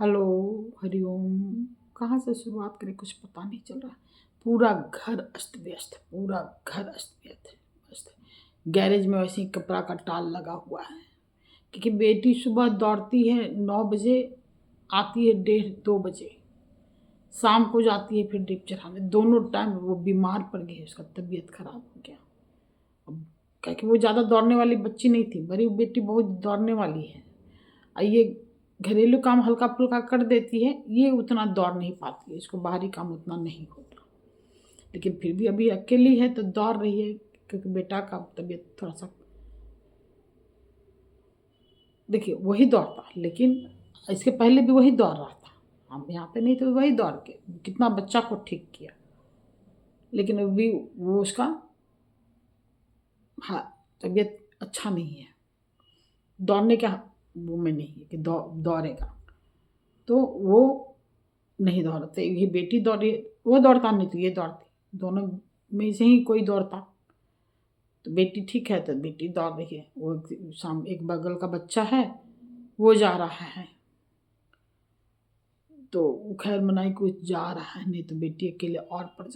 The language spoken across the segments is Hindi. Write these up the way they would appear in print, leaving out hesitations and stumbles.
हेलो, हरिओम। कहाँ से शुरुआत करें कुछ पता नहीं चल रहा। पूरा घर अस्त व्यस्त है, पूरा घर अस्त व्यस्त है। अस्त है। गैरेज में वैसे ही कपड़ा का टाल लगा हुआ है, क्योंकि बेटी सुबह दौड़ती है 9 बजे, आती है 1:30-2 बजे, शाम को जाती है फिर डिप चढ़ाने। दोनों टाइम वो बीमार पड़ गई, उसका तबीयत खराब हो गया। अब क्या कि वो ज़्यादा दौड़ने वाली बच्ची नहीं थी, बड़ी बेटी बहुत दौड़ने वाली है। और ये घरेलू काम हल्का फुल्का कर देती है, ये उतना दौड़ नहीं पाती है, इसको बाहरी काम उतना नहीं होता। लेकिन फिर भी अभी अकेली है तो दौड़ रही है, क्योंकि बेटा का तबीयत थोड़ा सा, देखिए वही दौड़ता, लेकिन इसके पहले भी वही दौड़ रहा था। हम यहाँ पे नहीं तो वही दौड़ के कितना बच्चा को ठीक किया। लेकिन अभी वो उसका, हाँ, तबीयत अच्छा नहीं है, दौड़ने का वो में नहीं है कि दौड़ेगा। तो वो नहीं दौड़ते। ये बेटी दौड़ी, वो दौड़ता नहीं तो ये दौड़ती, दोनों में से ही कोई दौड़ता। तो बेटी ठीक है तो बेटी दौड़ रही है। वो शाम एक बगल का बच्चा है, वो जा रहा है, तो खैर मनाई कुछ जा रहा है, नहीं तो बेटी अकेले और पड़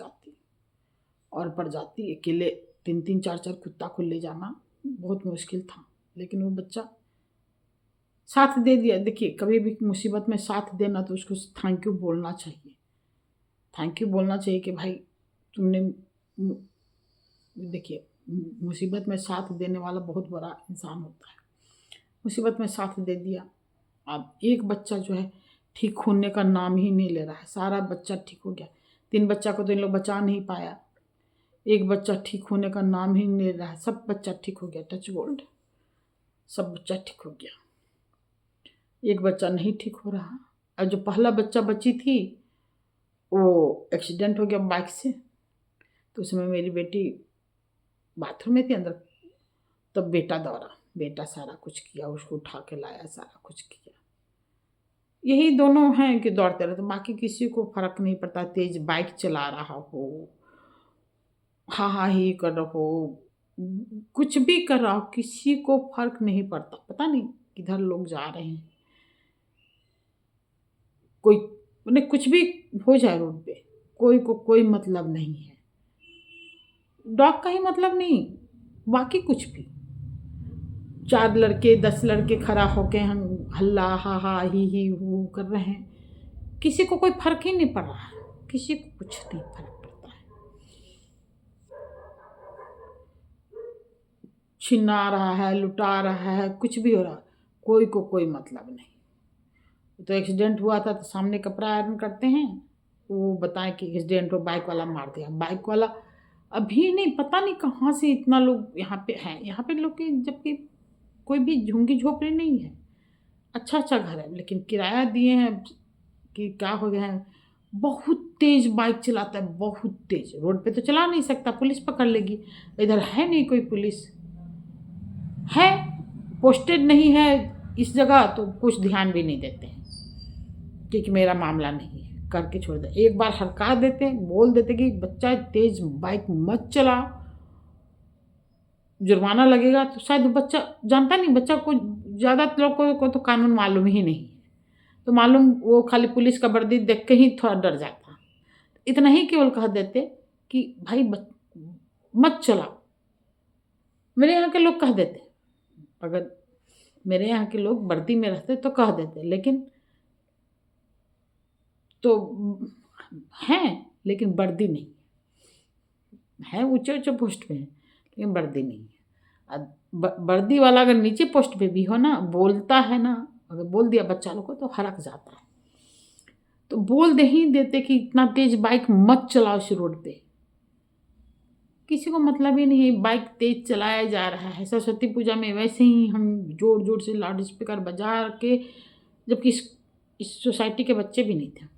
जाती अकेले। 3-3 4-4 कुत्ता को ले जाना बहुत मुश्किल था, लेकिन वो बच्चा साथ दे दिया। देखिए कभी भी मुसीबत में साथ देना तो उसको थैंक यू बोलना चाहिए। थैंक यू बोलना चाहिए कि भाई तुमने, देखिए मुसीबत में साथ देने वाला बहुत बड़ा इंसान होता है। मुसीबत में साथ दे दिया। अब एक बच्चा जो है ठीक होने का नाम ही नहीं ले रहा है, सारा बच्चा ठीक हो गया। 3 बच्चा को तो इन लोग बचा नहीं पाया, एक बच्चा ठीक होने का नाम ही नहीं ले रहा है। सब बच्चा ठीक हो गया, टच गोल्ड, सब बच्चा ठीक हो गया। एक बच्चा नहीं ठीक हो रहा। और जो पहला बच्चा बची थी, वो एक्सीडेंट हो गया बाइक से। तो उसमें मेरी बेटी बाथरूम में थी अंदर, तब बेटा दौड़ा, बेटा सारा कुछ किया, उसको उठा के लाया, सारा कुछ किया। यही दोनों हैं कि दौड़ते रहते, बाकी किसी को फर्क नहीं पड़ता। तेज बाइक चला रहा हो, हा हा ही कर रहा हो, कुछ भी कर रहा हो, किसी को फर्क नहीं पड़ता। पता नहीं किधर लोग जा रहे हैं। कोई मैंने कुछ भी हो जाए रोड पे, कोई को कोई मतलब नहीं है। डॉग का ही मतलब नहीं, बाकी कुछ भी। 4 लड़के 10 लड़के खड़ा होके हम हल्ला हा हा ही हू कर रहे हैं, किसी को कोई फर्क ही नहीं पड़ रहा है, किसी को कुछ नहीं फर्क पड़ता है। छीना रहा है, लुटा रहा है, कुछ भी हो रहा है, कोई को कोई मतलब नहीं। तो एक्सीडेंट हुआ था तो सामने कपड़ा आयरन करते हैं, वो बताएं कि एक्सीडेंट हो, बाइक वाला मार दिया। बाइक वाला अभी नहीं, पता नहीं कहाँ से इतना लोग यहाँ पे हैं। यहाँ पे लोग की जबकि कोई भी झुंगी झोपड़ी नहीं है, अच्छा अच्छा घर है, लेकिन किराया दिए हैं कि क्या हो गया है। बहुत तेज बाइक चलाता है, बहुत तेज। रोड पे तो चला नहीं सकता, पुलिस पकड़ लेगी। इधर है नहीं कोई पुलिस, है पोस्टेड नहीं है इस जगह, तो कुछ ध्यान भी नहीं देते हैं, क्योंकि मेरा मामला नहीं है, करके छोड़ दे। एक बार हड़का देते, बोल देते कि बच्चा तेज बाइक मत चला, जुर्माना लगेगा, तो शायद बच्चा जानता नहीं। बच्चा को ज़्यादा लोग को तो कानून मालूम ही नहीं है, तो मालूम वो खाली पुलिस का वर्दी देख के ही थोड़ा डर जाता। इतना ही केवल कह देते कि भाई मत चलाओ। मेरे यहाँ के लोग कह देते, अगर मेरे यहाँ के लोग वर्दी में रहते तो कह देते, लेकिन तो हैं, लेकिन वर्दी नहीं है। ऊंचे ऊंचे पोस्ट पे हैं, लेकिन वर्दी नहीं है। वर्दी वाला अगर नीचे पोस्ट पे भी हो ना, बोलता है ना, अगर बोल दिया बच्चा लोग को तो हड़क जाता है। तो बोल दे ही देते कि इतना तेज बाइक मत चलाओ इस रोड पे। किसी को मतलब ही नहीं, बाइक तेज चलाया जा रहा है। सरस्वती पूजा में वैसे ही हम जोर जोर से लाउड स्पीकर बजा के, जबकि इस सोसाइटी के बच्चे भी नहीं थे,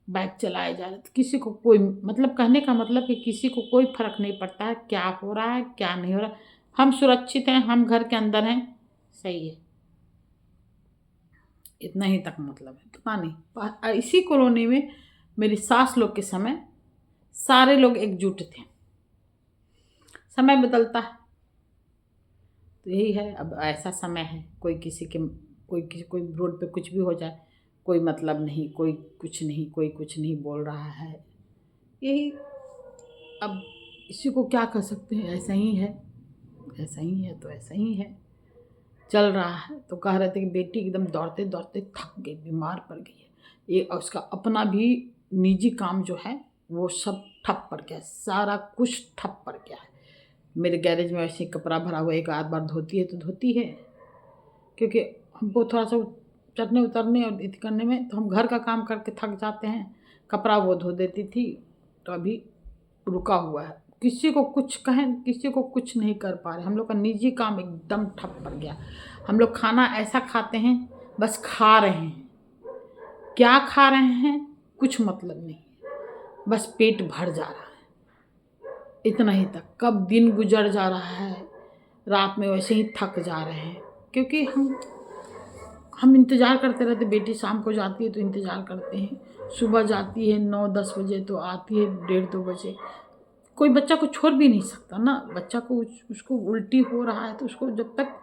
बाइक चलाए जा रहे थे। किसी को कोई मतलब, कहने का मतलब कि किसी को कोई फर्क नहीं पड़ता है क्या हो रहा है क्या नहीं हो रहा। हम सुरक्षित हैं, हम घर के अंदर हैं, सही है, इतना ही तक मतलब है। पता नहीं इसी कॉलोनी में मेरी सास लोग के समय सारे लोग एकजुट थे। समय बदलता है तो यही है, अब ऐसा समय है, कोई किसी रोड पे कुछ भी हो जाए, कोई मतलब नहीं, कोई कुछ नहीं, कोई कुछ नहीं बोल रहा है। यही, अब इसी को क्या कर सकते हैं, ऐसा ही है, ऐसा ही है तो ऐसा ही है, चल रहा है। तो कह रहे थे कि बेटी एकदम दौड़ते दौड़ते थक गई, बीमार पड़ गई है ये, और उसका अपना भी निजी काम जो है वो सब ठप पड़ गया, सारा कुछ ठप पड़ गया है। मेरे गैरेज में ऐसे ही कपड़ा भरा हुआ, एक आध बार धोती है तो धोती है, क्योंकि हमको थोड़ा सा चढ़ने उतरने और इति करने में, तो हम घर का काम करके थक जाते हैं। कपड़ा वो धो देती थी, तो अभी रुका हुआ है। किसी को कुछ कहें, किसी को कुछ नहीं कर पा रहे, हम लोग का निजी काम एकदम ठप पड़ गया। हम लोग खाना ऐसा खाते हैं, बस खा रहे हैं, क्या खा रहे हैं कुछ मतलब नहीं, बस पेट भर जा रहा है, इतना ही तक। कब दिन गुजर जा रहा है, रात में वैसे ही थक जा रहे हैं, क्योंकि हम इंतज़ार करते रहते। बेटी शाम को जाती है तो इंतज़ार करते हैं, सुबह जाती है 9-10 बजे तो आती है 1:30-2 बजे। कोई बच्चा को छोड़ भी नहीं सकता ना, बच्चा को उसको उल्टी हो रहा है तो उसको जब तक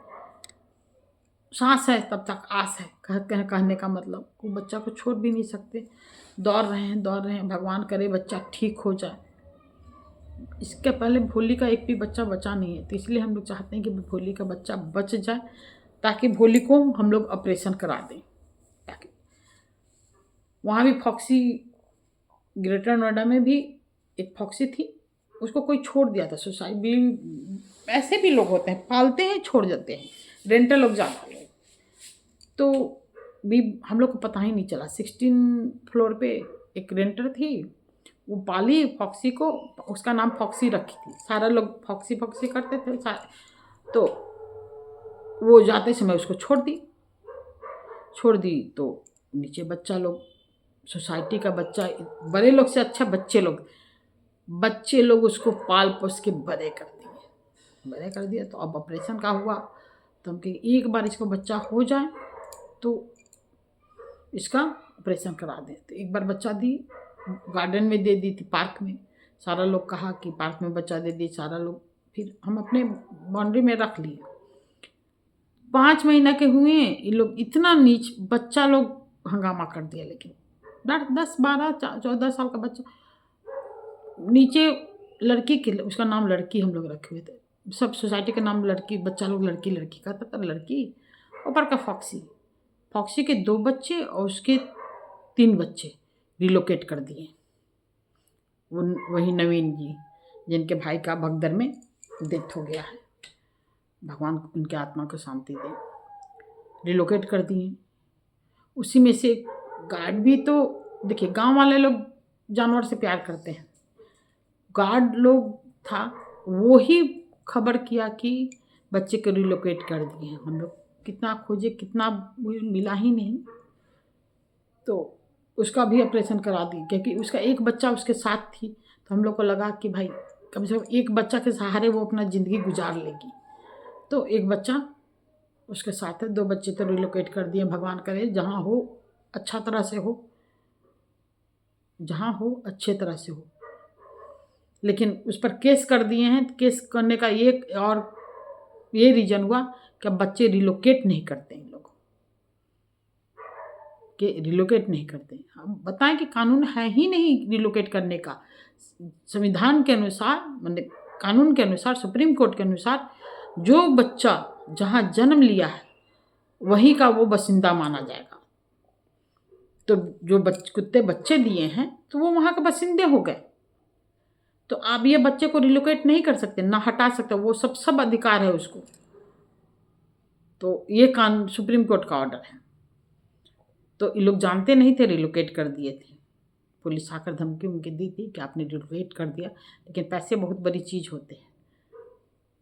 सांस है तब तक आस है, कहने का मतलब वो बच्चा को छोड़ भी नहीं सकते। दौड़ रहे हैं, भगवान करे बच्चा ठीक हो जाए। इसके पहले भोली का एक भी बच्चा बचा नहीं है, तो इसलिए हम लोग चाहते हैं कि भोली का बच्चा बच जाए, ताकि भोली को हम लोग ऑपरेशन करा दें। ताकि वहाँ भी फॉक्सी, ग्रेटर नोएडा में भी एक फॉक्सी थी, उसको कोई छोड़ दिया था सोसाइटी। ऐसे भी लोग होते हैं, पालते हैं छोड़ जाते हैं, रेंटर लोग ज़्यादा लोग। तो भी हम लोग को पता ही नहीं चला। 16 फ्लोर पे एक रेंटर थी, वो पाली फॉक्सी को, उसका नाम फॉक्सी रखी थी, सारा लोग फॉक्सी फॉक्सी करते थे तो वो जाते समय उसको छोड़ दी तो नीचे बच्चा लोग, सोसाइटी का बच्चा, बड़े लोग से अच्छा बच्चे लोग उसको पाल पोस के बड़े कर दिया। तो अब ऑपरेशन का हुआ, तो हम कहे एक बार इसको बच्चा हो जाए तो इसका ऑपरेशन करा दें। तो एक बार बच्चा दी, गार्डन में दे दी थी, पार्क में। सारा लोग कहा कि पार्क में बच्चा दे दी, सारा लोग, फिर हम अपने बाउंड्री में रख लिए। 5 महीना के हुए ये लोग, इतना नीच बच्चा लोग हंगामा कर दिया। लेकिन 10, 12, 14 साल का बच्चा, नीचे लड़की के, उसका नाम लड़की हम लोग रखे हुए थे, सब सोसाइटी का नाम लड़की, बच्चा लोग लड़की कहता था, लड़की। ऊपर का फॉक्सी के 2 बच्चे और उसके 3 बच्चे रिलोकेट कर दिए। वो वही नवीन जी, जिनके भाई का भगदड़ में डेथ हो गया है, भगवान उनके आत्मा को शांति दे, रिलोकेट कर दिए। उसी में से गार्ड भी, तो देखिए गांव वाले लोग जानवर से प्यार करते हैं, गार्ड लोग था, वो ही खबर किया कि बच्चे को रिलोकेट कर दिए। हम लोग कितना खोजे, कितना मिला ही नहीं, तो उसका भी ऑपरेशन करा दी, क्योंकि उसका एक बच्चा उसके साथ थी। तो हम लोग को लगा कि भाई कम से कम एक बच्चा के सहारे वो अपना ज़िंदगी गुजार लेगी, तो एक बच्चा उसके साथ है। 2 बच्चे तो रिलोकेट कर दिए, भगवान करे जहाँ हो अच्छा तरह से हो, जहाँ हो अच्छे तरह से हो। लेकिन उस पर केस कर दिए हैं। केस करने का एक और ये रीज़न हुआ कि अब बच्चे रिलोकेट नहीं करते, इन लोग के रिलोकेट नहीं करते। हम बताएं कि कानून है ही नहीं रिलोकेट करने का। संविधान के अनुसार, मतलब कानून के अनुसार, सुप्रीम कोर्ट के अनुसार, जो बच्चा जहाँ जन्म लिया है वहीं का वो बासिंदा माना जाएगा। तो जो कुत्ते बच्चे दिए हैं तो वो वहाँ के बासिंदे हो गए। तो आप ये बच्चे को रिलोकेट नहीं कर सकते, ना हटा सकते, वो सब अधिकार है उसको। तो ये कानून सुप्रीम कोर्ट का ऑर्डर है। तो ये लोग जानते नहीं थे, रिलोकेट कर दिए थे। पुलिस आकर धमकी उनकी दी थी कि आपने रिलोकेट कर दिया, लेकिन पैसे बहुत बड़ी चीज़ होते हैं,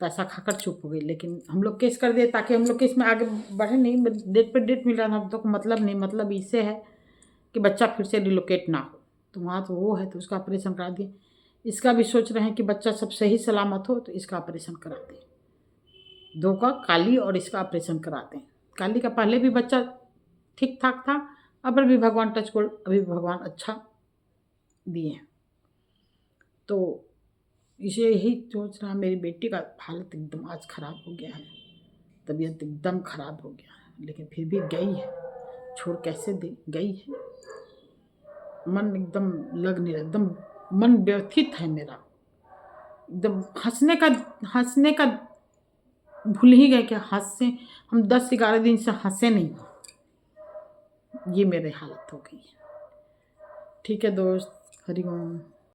पैसा खाकर चुप हो गई। लेकिन हम लोग केस कर दिए ताकि हम लोग केस में आगे बढ़े नहीं। डेट पर डेट मिल रहा था, हम तो मतलब नहीं, मतलब इससे है कि बच्चा फिर से रिलोकेट ना हो। तो वहाँ तो वो है, तो उसका ऑपरेशन करा दिए। इसका भी सोच रहे हैं कि बच्चा सब सही सलामत हो तो इसका ऑपरेशन कराते हैं, 2 का, काली और इसका ऑपरेशन कराते हैं। काली का पहले भी बच्चा ठीक ठाक था, अब भी भगवान टच को, अभी भगवान अच्छा दिए हैं। तो इसे यही सोच रहा, मेरी बेटी का हालत एकदम आज ख़राब हो गया है, तबीयत एकदम ख़राब हो गया है, लेकिन फिर भी गई है, छोड़ कैसे दे गई है। मन एकदम लग नहीं रहा, एकदम मन व्यथित है मेरा, एकदम हंसने का भूल ही गए कि हंसे हम 10-11 दिन से हंसे नहीं, ये मेरे हालत हो गई है। ठीक है दोस्त, हरि ओम।